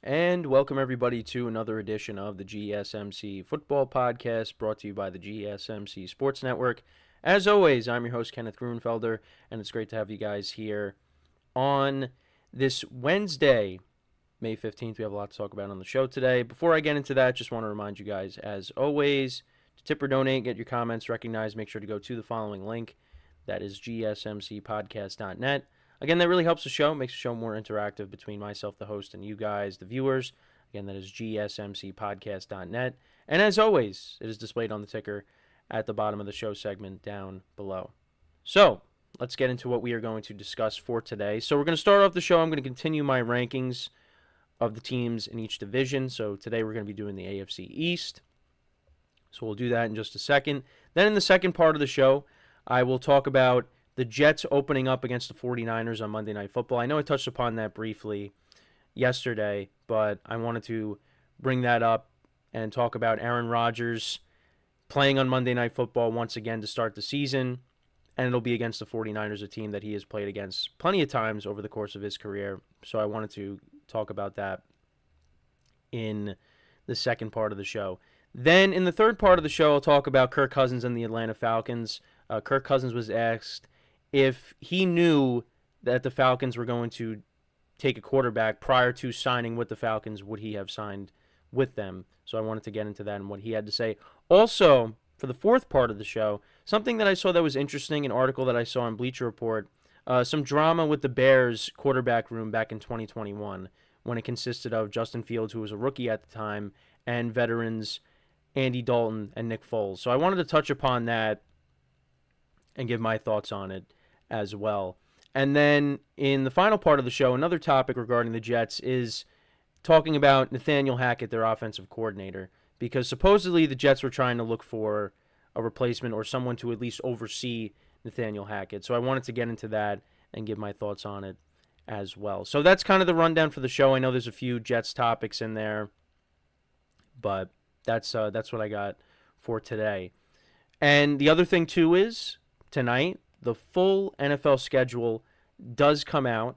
And welcome everybody to another edition of the GSMC Football Podcast, brought to you by the GSMC Sports Network. As always, I'm your host, Kenneth Grunfelder, and it's great to have you guys here on this Wednesday, May 15th. We have a lot to talk about on the show today. Before I get into that, just want to remind you guys, as always, to tip or donate, get your comments recognized, make sure to go to the following link. That is GSMCPodcast.net. Again, that really helps the show, makes the show more interactive between myself, the host, and you guys, the viewers. Again, that is GSMCPodcast.net. And as always, it is displayed on the ticker at the bottom of the show segment down below. So, let's get into what we are going to discuss for today. So, we're going to start off the show. I'm going to continue my rankings of the teams in each division. So, today we're going to be doing the AFC East. So, we'll do that in just a second. Then in the second part of the show, I will talk about the Jets opening up against the 49ers on Monday Night Football. I know I touched upon that briefly yesterday, but I wanted to bring that up and talk about Aaron Rodgers playing on Monday Night Football once again to start the season, and it'll be against the 49ers, a team that he has played against plenty of times over the course of his career. So I wanted to talk about that in the second part of the show. Then in the third part of the show, I'll talk about Kirk Cousins and the Atlanta Falcons. Kirk Cousins was asked if he knew that the Falcons were going to take a quarterback prior to signing with the Falcons, would he have signed with them? So I wanted to get into that and what he had to say. Also, for the fourth part of the show, something that I saw that was interesting, an article that I saw on Bleacher Report, some drama with the Bears quarterback room back in 2021 when it consisted of Justin Fields, who was a rookie at the time, and veterans Andy Dalton and Nick Foles. So I wanted to touch upon that and give my thoughts on it as well. And then in the final part of the show, another topic regarding the Jets is talking about Nathaniel Hackett, their offensive coordinator, because supposedly the Jets were trying to look for a replacement or someone to at least oversee Nathaniel Hackett. So I wanted to get into that and give my thoughts on it as well. So that's kind of the rundown for the show. I know there's a few Jets topics in there, but that's what I got for today. And the other thing too is tonight, the full NFL schedule does come out,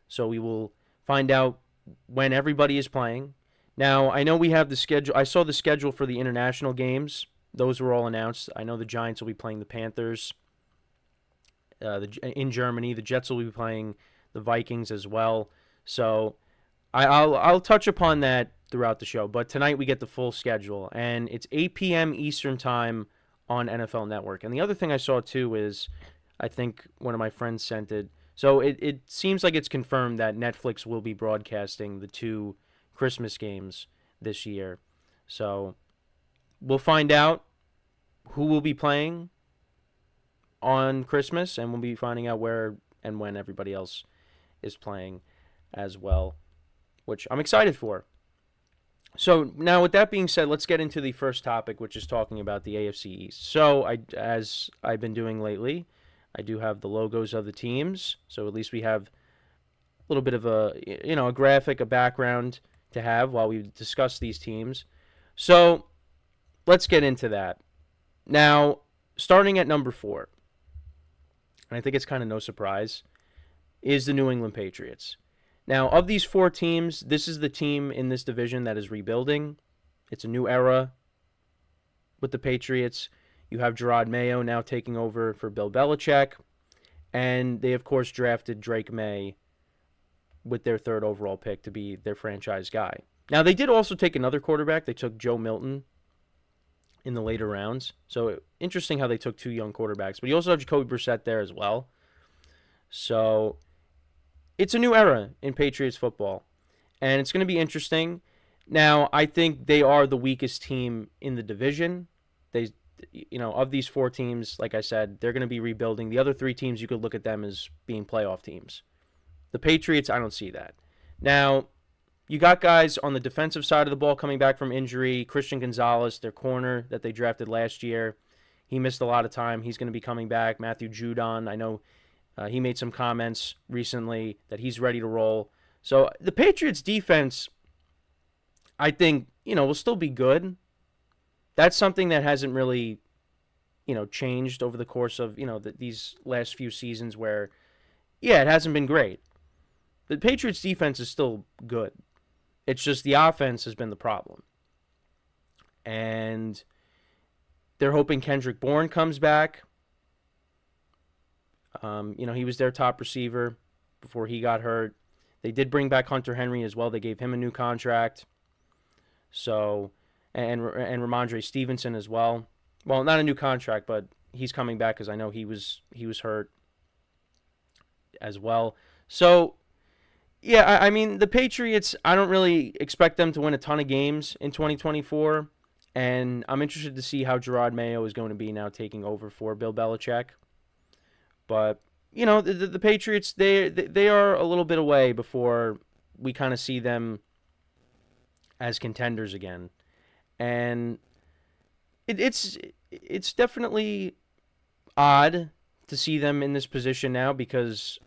so we will find out when everybody is playing. Now, I know we have the schedule. I saw the schedule for the international games. Those were all announced. I know the Giants will be playing the Panthers in Germany. The Jets will be playing the Vikings as well. So I'll touch upon that throughout the show. But tonight we get the full schedule, and it's 8 p.m. Eastern Time on NFL Network. And the other thing I saw too is, I think one of my friends sent it. So it seems like it's confirmed that Netflix will be broadcasting the two Christmas games this year. So we'll find out who will be playing on Christmas, and we'll be finding out where and when everybody else is playing as well, which I'm excited for. So now with that being said, let's get into the first topic, which is talking about the AFC East. So as I've been doing lately, I do have the logos of the teams. So at least we have a little bit of a graphic, a background to have while we discuss these teams. So let's get into that. Now, starting at number 4, and I think it's kind of no surprise, is the New England Patriots. Now, of these 4 teams, this is the team in this division that is rebuilding. It's a new era with the Patriots. You have Jerod Mayo now taking over for Bill Belichick. And they, of course, drafted Drake May with their 3rd overall pick to be their franchise guy. Now, they did also take another quarterback. They took Joe Milton in the later rounds. So, interesting how they took 2 young quarterbacks. But you also have Jacoby Brissett there as well. So it's a new era in Patriots football, and it's going to be interesting. Now, I think they are the weakest team in the division. Of these 4 teams, like I said, they're going to be rebuilding. The other 3 teams, you could look at them as being playoff teams. The Patriots, I don't see that. Now, you got guys on the defensive side of the ball coming back from injury. Christian Gonzalez, their corner that they drafted last year, he missed a lot of time. He's going to be coming back. Matthew Judon, I know he made some comments recently that he's ready to roll. So the Patriots defense, I think, will still be good. That's something that hasn't really, changed over the course of, these last few seasons where, it hasn't been great. The Patriots defense is still good. It's just the offense has been the problem. And they're hoping Kendrick Bourne comes back. He was their top receiver before he got hurt. They did bring back Hunter Henry as well. They gave him a new contract. So, and Ramondre Stevenson as well. Well, not a new contract, but he's coming back because I know he was hurt as well. So, yeah, I mean, the Patriots, I don't really expect them to win a ton of games in 2024. And I'm interested to see how Jerod Mayo is going to be now taking over for Bill Belichick. But, the Patriots, they are a little bit away before we kind of see them as contenders again. And it's definitely odd to see them in this position now because,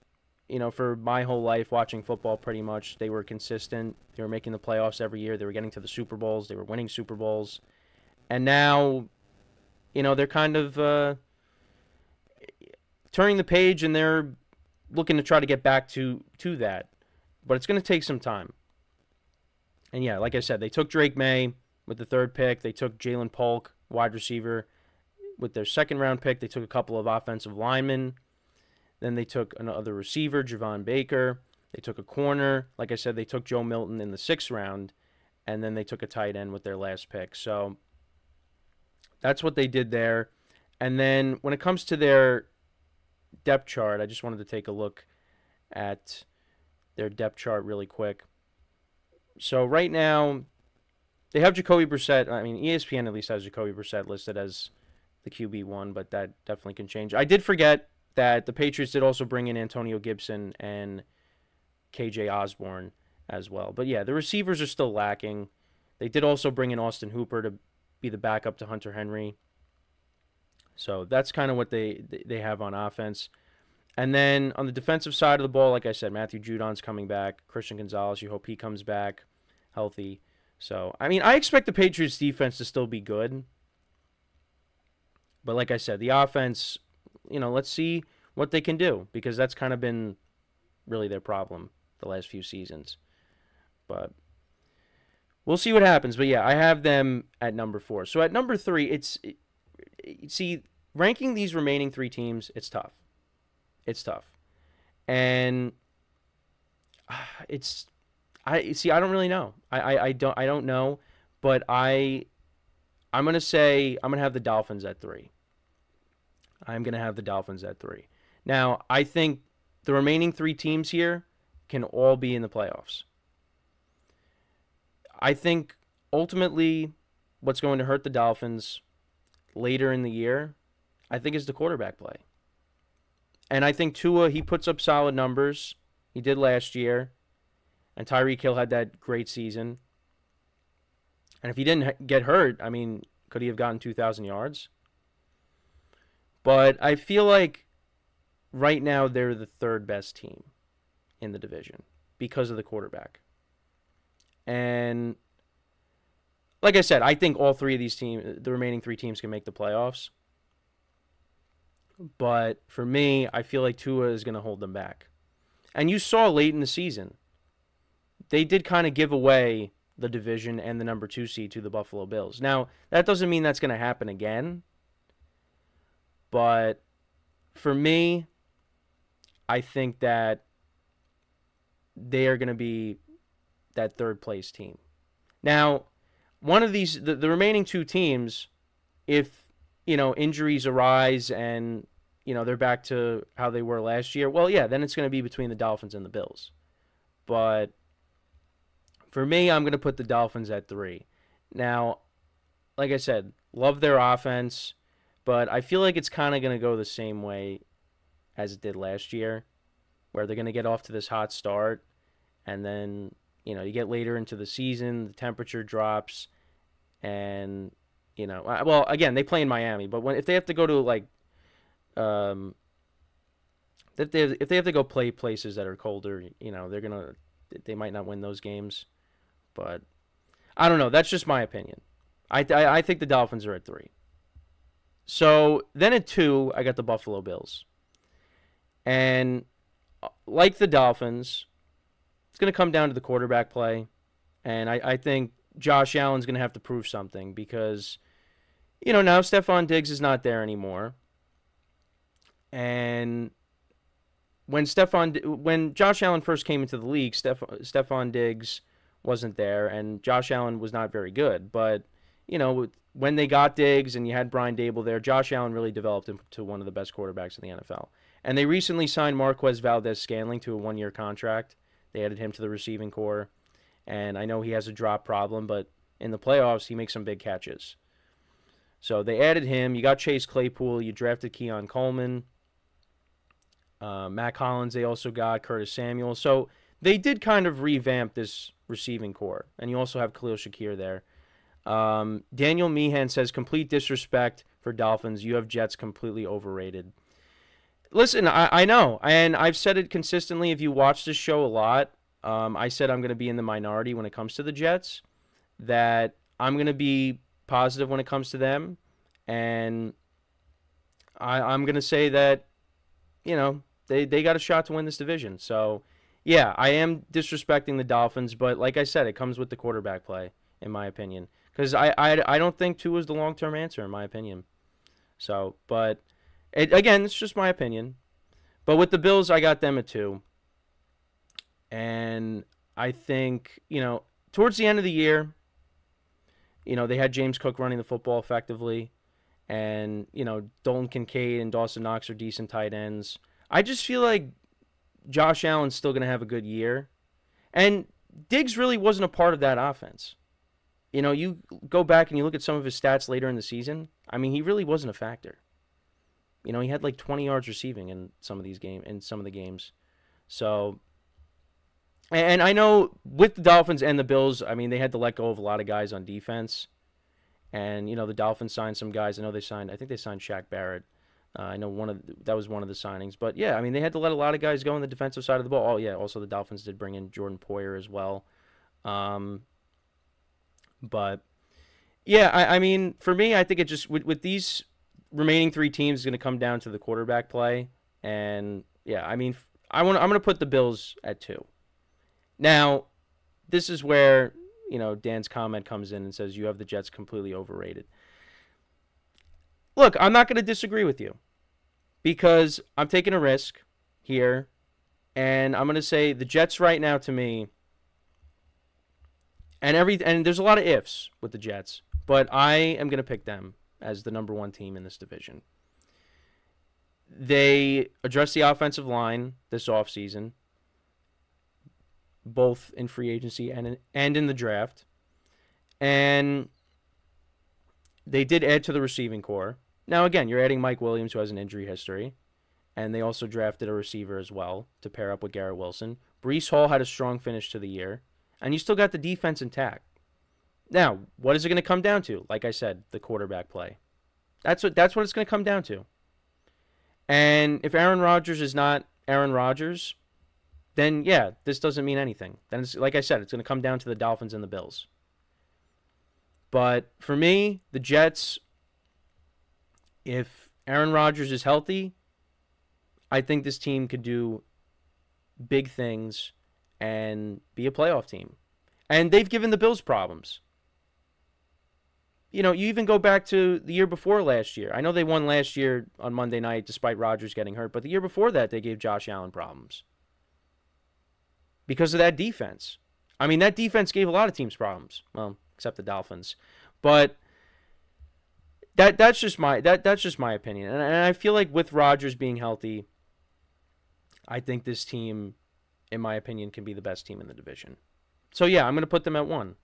for my whole life watching football pretty much, they were consistent. They were making the playoffs every year. They were getting to the Super Bowls. They were winning Super Bowls. And now, they're kind of turning the page and they're looking to try to get back to that. But it's going to take some time. And yeah, like I said, they took Drake May with the 3rd pick. They took Jalen Polk, wide receiver, with their 2nd-round pick. They took a couple of offensive linemen. Then they took another receiver, Javon Baker. They took a corner. Like I said, they took Joe Milton in the 6th round. And then they took a tight end with their last pick. So that's what they did there. And then when it comes to their depth chart, I just wanted to take a look at their depth chart really quick. So right now, they have Jacoby Brissett. I mean, ESPN at least has Jacoby Brissett listed as the QB1, but that definitely can change. I did forget that the Patriots did also bring in Antonio Gibson and KJ Osborne as well. But yeah, the receivers are still lacking. They did also bring in Austin Hooper to be the backup to Hunter Henry. So that's kind of what they have on offense. And then on the defensive side of the ball, like I said, Matthew Judon's coming back. Christian Gonzalez, you hope he comes back healthy. So, I mean, I expect the Patriots defense to still be good. But like I said, the offense, let's see what they can do because that's kind of been really their problem the last few seasons. But we'll see what happens. But yeah, I have them at number 4. So at number 3, see, ranking these remaining 3 teams, it's tough. It's tough. And I don't really know. I don't know, but I'm going to have the Dolphins at 3. I'm going to have the Dolphins at 3. Now, I think the remaining 3 teams here can all be in the playoffs. I think ultimately what's going to hurt the Dolphins later in the year, I think, is the quarterback play. And I think Tua, he puts up solid numbers. He did last year. And Tyreek Hill had that great season. And if he didn't get hurt, I mean, could he have gotten 2,000 yards? But I feel like right now they're the 3rd best team in the division because of the quarterback. And like I said, I think all 3 of these teams, the remaining 3 teams, can make the playoffs. But for me, I feel like Tua is going to hold them back. And you saw late in the season, they did kind of give away the division and the number 2 seed to the Buffalo Bills. Now, that doesn't mean that's going to happen again. But for me, I think that they are going to be that 3rd place team. Now, one of these, the remaining 2 teams, if, injuries arise and, they're back to how they were last year, well, yeah, then it's going to be between the Dolphins and the Bills. But for me, I'm going to put the Dolphins at 3. Now, like I said, love their offense, but I feel like it's kind of going to go the same way as it did last year, where they're going to get off to this hot start, and then, you get later into the season, the temperature drops, and, well, again, they play in Miami, but if they have to go to, if they have to go play places that are colder, they might not win those games. But I don't know. That's just my opinion. I think the Dolphins are at 3. So then at 2, I got the Buffalo Bills. And like the Dolphins, it's going to come down to the quarterback play. And I think Josh Allen's going to have to prove something because, now Stephon Diggs is not there anymore. And when Josh Allen first came into the league, Stephon Diggs wasn't there, and Josh Allen was not very good. But, when they got Diggs and you had Brian Dable there, Josh Allen really developed into one of the best quarterbacks in the NFL. And they recently signed Marquez Valdez-Scantling to a one-year contract. They added him to the receiving corps. And I know he has a drop problem, but in the playoffs, he makes some big catches. So they added him. You got Chase Claypool. You drafted Keon Coleman. Mac Hollins they also got. Curtis Samuel. So they did kind of revamp this receiving corps. And you also have Khalil Shakir there. Daniel Meehan says, complete disrespect for Dolphins. You have Jets completely overrated. Listen, I know. And I've said it consistently. If you watch this show a lot, I said I'm going to be in the minority when it comes to the Jets, that I'm going to be positive when it comes to them, and I'm going to say that, they got a shot to win this division. So, yeah, I am disrespecting the Dolphins, but like I said, it comes with the quarterback play, in my opinion, because I don't think Tua is the long-term answer, in my opinion. So, but, again, it's just my opinion. But with the Bills, I got them at 2. And I think, towards the end of the year, they had James Cook running the football effectively. And, Dalton Kincaid and Dawson Knox are decent tight ends. I just feel like Josh Allen's still going to have a good year. And Diggs really wasn't a part of that offense. You go back and you look at some of his stats later in the season. I mean, he really wasn't a factor. He had like 20 yards receiving in some of the games. So... And I know with the Dolphins and the Bills, I mean, they had to let go of a lot of guys on defense. And, the Dolphins signed some guys. I think they signed Shaq Barrett. I know that was one of the signings. But, yeah, I mean, they had to let a lot of guys go on the defensive side of the ball. Oh, yeah, also the Dolphins did bring in Jordan Poyer as well. But, yeah, I mean, for me, I think it just, with these remaining 3 teams, is going to come down to the quarterback play. And, yeah, I mean, I'm going to put the Bills at 2. Now, this is where, Dan's comment comes in and says, you have the Jets completely overrated. Look, I'm not going to disagree with you because I'm taking a risk here, and I'm going to say the Jets right now to me, and there's a lot of ifs with the Jets, but I am going to pick them as the number 1 team in this division. They addressed the offensive line this offseason, both in free agency and in the draft. And they did add to the receiving corps. Now, again, you're adding Mike Williams, who has an injury history. And they also drafted a receiver as well to pair up with Garrett Wilson. Breece Hall had a strong finish to the year. And you still got the defense intact. Now, what is it going to come down to? Like I said, the quarterback play. That's what it's going to come down to. And if Aaron Rodgers is not Aaron Rodgers, then, yeah, this doesn't mean anything. Then, like I said, it's going to come down to the Dolphins and the Bills. But for me, the Jets, if Aaron Rodgers is healthy, I think this team could do big things and be a playoff team. And they've given the Bills problems. You even go back to the year before last year. I know they won last year on Monday night despite Rodgers getting hurt, but the year before that, they gave Josh Allen problems. Because of that defense. I mean, that defense gave a lot of teams problems. Well, except the Dolphins. But that's just my opinion. And I feel like with Rodgers being healthy, I think this team, in my opinion, can be the best team in the division. So, yeah, I'm going to put them at 1.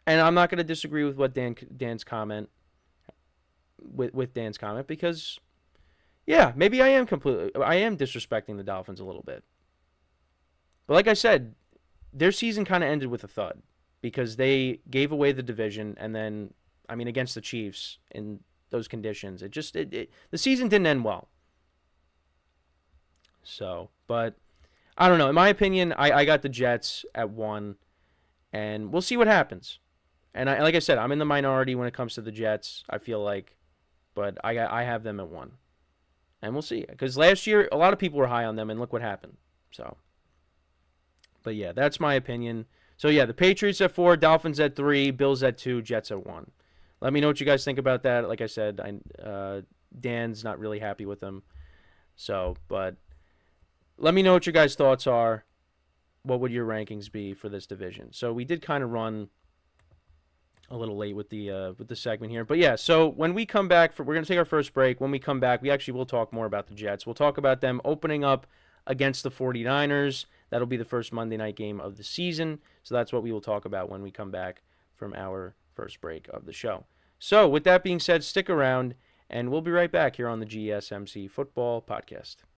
And I'm not going to disagree with what Dan's comment, with Dan's comment, because, yeah, maybe I am disrespecting the Dolphins a little bit. But like I said, their season kind of ended with a thud because they gave away the division, and then, I mean, against the Chiefs in those conditions, the season didn't end well. So, but I don't know. In my opinion, I got the Jets at 1, and we'll see what happens. And like I said, I'm in the minority when it comes to the Jets, I feel like, but I have them at 1. And we'll see. Because last year, a lot of people were high on them, and look what happened. So, but yeah, that's my opinion. So, yeah, the Patriots at 4, Dolphins at 3, Bills at 2, Jets at 1. Let me know what you guys think about that. Like I said, Dan's not really happy with them. So, but let me know what your guys' thoughts are. What would your rankings be for this division? So we did kind of run a little late with the segment here. But, yeah, so when we come back, we're going to take our first break. When we come back, we actually will talk more about the Jets. We'll talk about them opening up against the 49ers. That'll be the first Monday night game of the season. So that's what we will talk about when we come back from our first break of the show. So with that being said, stick around, and we'll be right back here on the GSMC Football Podcast.